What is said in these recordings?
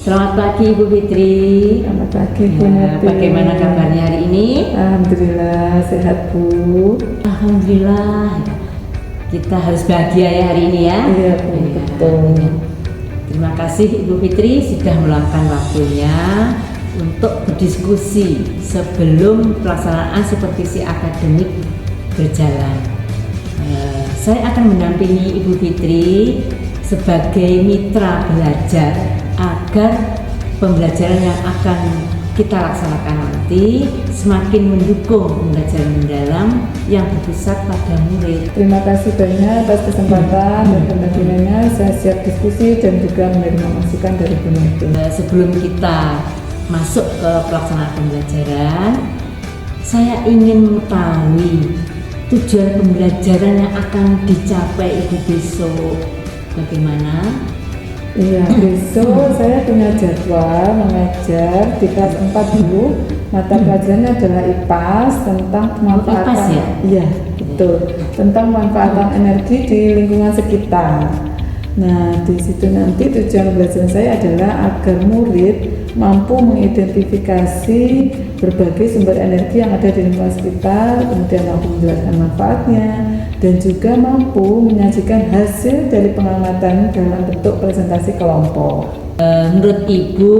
Selamat pagi Ibu Fitri. Selamat pagi Bu Ya, Neti. bagaimana kabarnya hari ini? Alhamdulillah sehat Bu. Alhamdulillah. Kita harus bahagia ya hari ini ya. Iya Bu, Ya, betul. ya. Terima kasih Ibu Fitri sudah meluangkan waktunya untuk berdiskusi sebelum pelaksanaan supervisi akademik berjalan. Saya akan mendampingi Ibu Fitri sebagai mitra belajar agar pembelajaran yang akan kita laksanakan nanti semakin mendukung pembelajaran mendalam yang berpusat pada murid. Terima kasih banyak atas kesempatan dan pendampingannya. Saya siap diskusi dan juga menerima masukan dari Bu Neti. Sebelum kita masuk ke pelaksanaan pembelajaran, saya ingin mengetahui tujuan pembelajaran yang akan dicapai Ibu besok. Bagaimana? Iya, besok saya punya jadwal mengajar di kelas 4 dulu. Mata pelajarannya adalah IPAS tentang pemanfaatan. IPAS ya? Iya, betul. Tentang pemanfaatan energi di lingkungan sekitar. Nah, di situ nanti tujuan pembelajaran saya adalah agar murid mampu mengidentifikasi berbagai sumber energi yang ada di lingkungan sekitar, kemudian mampu menjelaskan manfaatnya, dan juga mampu menyajikan hasil dari pengamatan dalam bentuk presentasi kelompok. Menurut Ibu,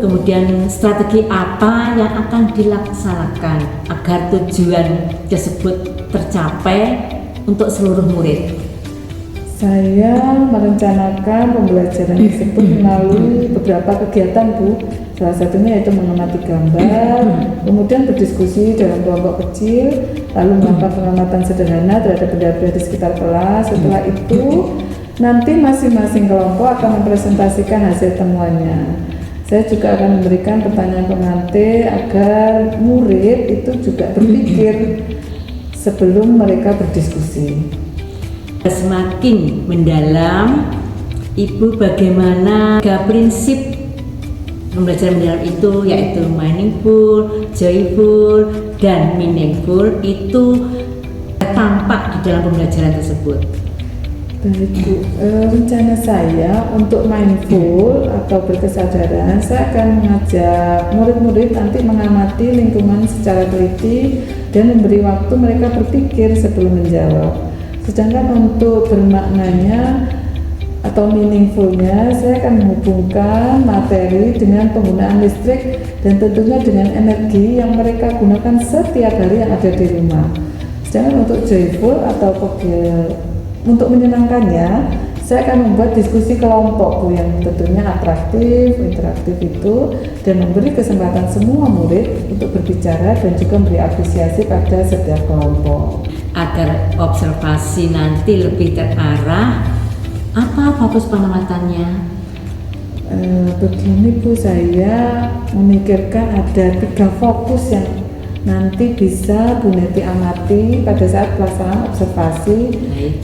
kemudian strategi apa yang akan dilaksanakan agar tujuan tersebut tercapai untuk seluruh murid? Saya merencanakan pembelajaran tersebut melalui beberapa kegiatan Bu. Salah satunya yaitu mengamati gambar, kemudian berdiskusi dalam kelompok kecil, lalu melakukan pengamatan sederhana terhadap benda-benda di sekitar kelas. Setelah itu, nanti masing-masing kelompok akan mempresentasikan hasil temuannya. Saya juga akan memberikan pertanyaan pengantar agar murid itu juga berpikir sebelum mereka berdiskusi. Semakin mendalam, Ibu bagaimana prinsip pembelajaran mendalam itu, yaitu meaningful, joyful, dan meaningful itu tampak di dalam pembelajaran tersebut. Baik Bu, rencana saya untuk mindful atau berkesadaran, saya akan mengajak murid-murid nanti mengamati lingkungan secara teliti dan memberi waktu mereka berpikir sebelum menjawab. Sedangkan untuk bermaknanya atau meaningfulnya, saya akan menghubungkan materi dengan penggunaan listrik dan tentunya dengan energi yang mereka gunakan setiap hari yang ada di rumah. Sedangkan untuk joyful atau untuk menyenangkannya, saya akan membuat diskusi kelompok Bu, yang tentunya atraktif, interaktif itu, dan memberi kesempatan semua murid untuk berbicara dan juga memberi apresiasi pada setiap kelompok. Agar observasi nanti lebih terarah, apa fokus pengamatannya? Begini Bu, saya memikirkan ada 3 fokus yang nanti bisa Bu Neti amati pada saat pelaksanaan observasi.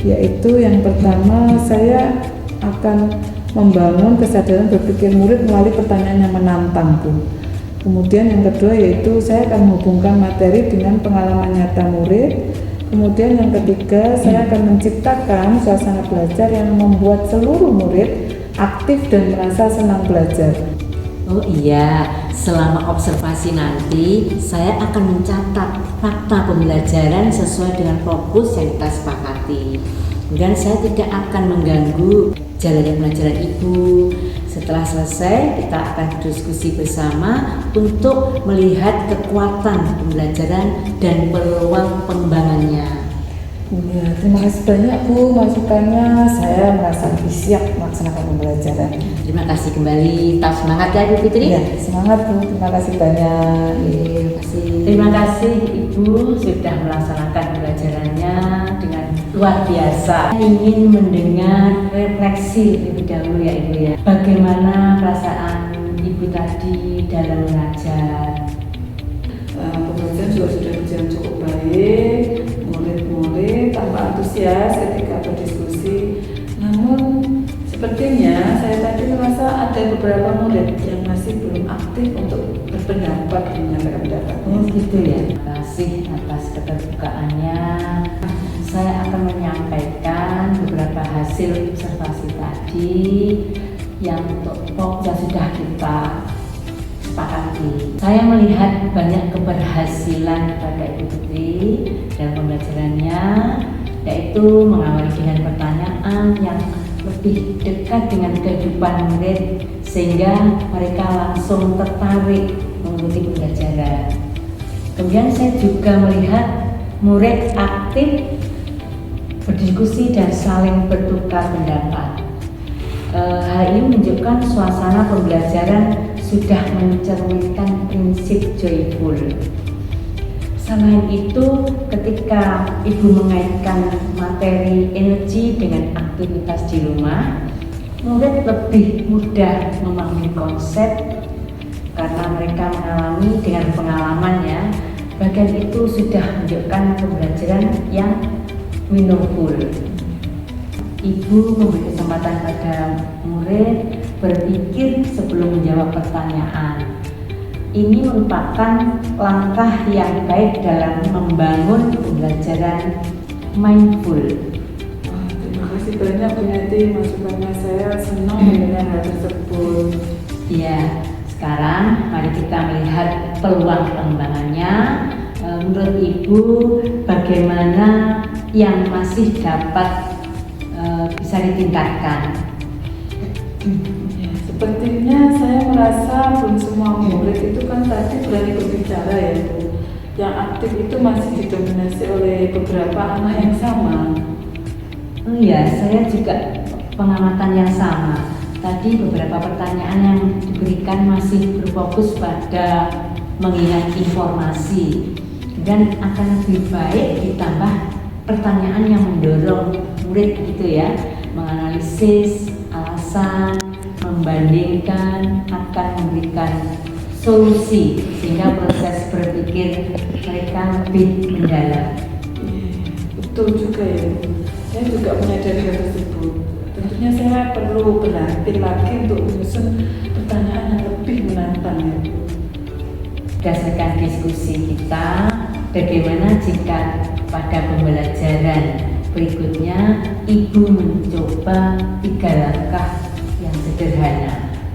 Yaitu yang pertama, saya akan membangun kesadaran berpikir murid melalui pertanyaan yang menantang Bu. Kemudian yang kedua yaitu saya akan menghubungkan materi dengan pengalaman nyata murid. Kemudian yang ketiga, saya akan menciptakan suasana belajar yang membuat seluruh murid aktif dan merasa senang belajar. Oh iya, selama observasi nanti saya akan mencatat fakta pembelajaran sesuai dengan fokus yang kita sepakati. Dan saya tidak akan mengganggu jalannya pembelajaran Ibu. Setelah selesai, kita akan berdiskusi bersama untuk melihat kekuatan pembelajaran dan peluang pengembangannya. Ya, terima kasih banyak Bu masukannya. Saya merasa lebih siap melaksanakan pembelajaran. Terima kasih kembali. Tetap semangat ya Ibu Fitri. Ya, semangat Bu. Terima kasih banyak. Terima kasih. Terima kasih Ibu sudah melaksanakan pembelajarannya dengan luar biasa. Ingin mendengar refleksi lebih dahulu ya Ibu ya. Bagaimana perasaan Ibu tadi dalam mengajar? Pembelajaran juga sudah berjalan cukup baik. Murid-murid tanpa antusias ketika berdiskusi. Namun sepertinya saya tadi merasa ada beberapa murid yang masih belum aktif untuk berpendapat dan menyampaikan pendapatnya. Oh gitu ya. Terima kasih atas keterbukaannya. Saya akan menyampaikan beberapa hasil observasi tadi yang untuk fokus yang sudah kita sepakati. Saya melihat banyak keberhasilan pada Ibu Putri dalam pembelajarannya, yaitu mengawali dengan pertanyaan yang lebih dekat dengan kehidupan murid sehingga mereka langsung tertarik mengikuti pembelajaran. Kemudian saya juga melihat murid aktif berdiskusi dan saling bertukar pendapat. Hal ini menunjukkan suasana pembelajaran sudah mencerminkan prinsip joyful. Selain itu, ketika Ibu mengaitkan materi energi dengan aktivitas di rumah, murid lebih mudah memahami konsep karena mereka mengalami dengan pengalamannya. Bagian itu sudah menunjukkan pembelajaran yang meaningful. Ibu memberi kesempatan pada murid berpikir sebelum menjawab pertanyaan. Ini merupakan langkah yang baik dalam membangun pembelajaran mindful. Terima kasih banyak Bu Yati, masukannya saya senang dengan hal tersebut. Ya, sekarang mari kita melihat peluang pengembangannya. Menurut Ibu, bagaimana yang masih dapat bisa ditingkatkan? Sepertinya saya merasa belum semua murid itu kan tadi berani berbicara ya Bu. Yang aktif itu masih didominasi oleh beberapa anak yang sama. Oh iya, saya juga pengamatan yang sama. Tadi beberapa pertanyaan yang diberikan masih berfokus pada mengingat informasi, dan akan lebih baik ditambah pertanyaan yang mendorong murid gitu ya, menganalisis alasan, membandingkan, akan memberikan solusi sehingga proses berpikir mereka lebih mendalam. Betul juga ya Bu. Saya juga menyadari hal tersebut. Tentunya saya perlu berlatih lagi untuk menyusun pertanyaan yang lebih menantang ya Bu. Berdasarkan diskusi kita, bagaimana jika pada pembelajaran berikutnya Ibu mencoba 3 langkah yang sederhana?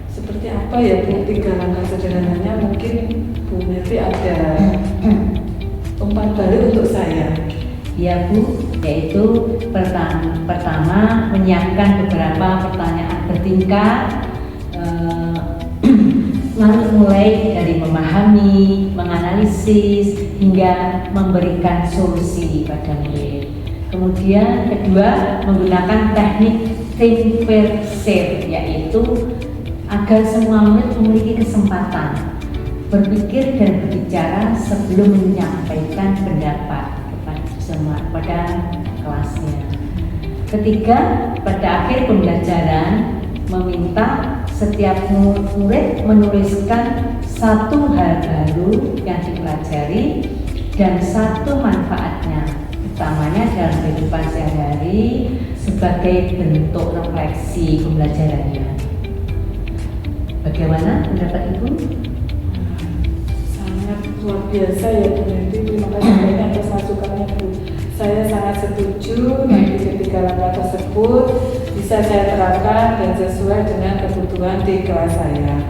Seperti apa ya Bu 3 langkah sederhananya? Mungkin Bu Melvi ada umpan balik untuk saya. Ya Bu, yaitu pertama menyiapkan beberapa pertanyaan bertingkat, lalu mulai dari memahami, menganalisis, hingga memberikan solusi pada murid. Kemudian kedua, menggunakan teknik think, pair, share, yaitu agar semua murid memiliki kesempatan berpikir dan berbicara sebelum menyampaikan pendapat pada kelasnya. Ketiga, pada akhir pembelajaran meminta setiap murid menuliskan 1 hal baru yang dipelajari dan 1 manfaatnya, utamanya dalam kehidupan sehari-hari sebagai bentuk refleksi pembelajarannya. Bagaimana pendapat Ibu? Sangat luar biasa ya Bu Melvi. Terima kasih banyak atas masukannya Bu. Saya sangat setuju nanti ketiga langkah tersebut bisa saya terapkan dan sesuai dengan kebutuhan di kelas saya.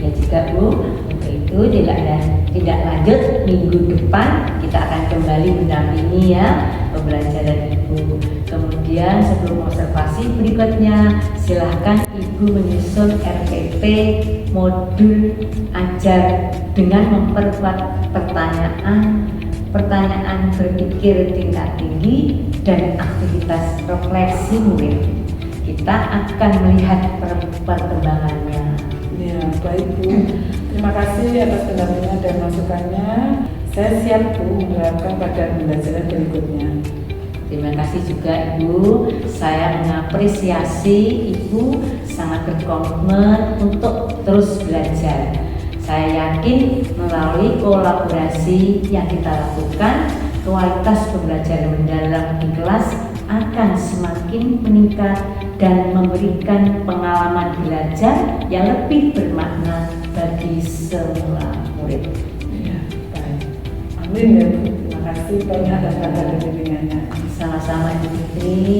Ya juga Bu, untuk itu tidak lanjut minggu depan kita akan kembali mendampingi ya pembelajaran Ibu. Kemudian sebelum observasi berikutnya, silahkan Ibu menyusun RPP modul ajar dengan memperkuat pertanyaan berpikir tingkat tinggi dan aktivitas refleksi murid. Kita akan melihat perkembangannya. Ya, baik Bu. Terima kasih atas pendampingan dan masukannya. Saya siap Bu menerapkan pada pembelajaran berikutnya. Terima kasih juga Ibu. Saya mengapresiasi Ibu sangat berkomitmen untuk terus belajar. Saya yakin melalui kolaborasi yang kita lakukan, kualitas pembelajaran mendalam di kelas akan semakin meningkat dan memberikan pengalaman belajar yang lebih bermakna bagi semua murid. Ya, baik. Amin ya Bu. Terima kasih banyak atas bimbingannya. Sama-sama Ibu Fitri.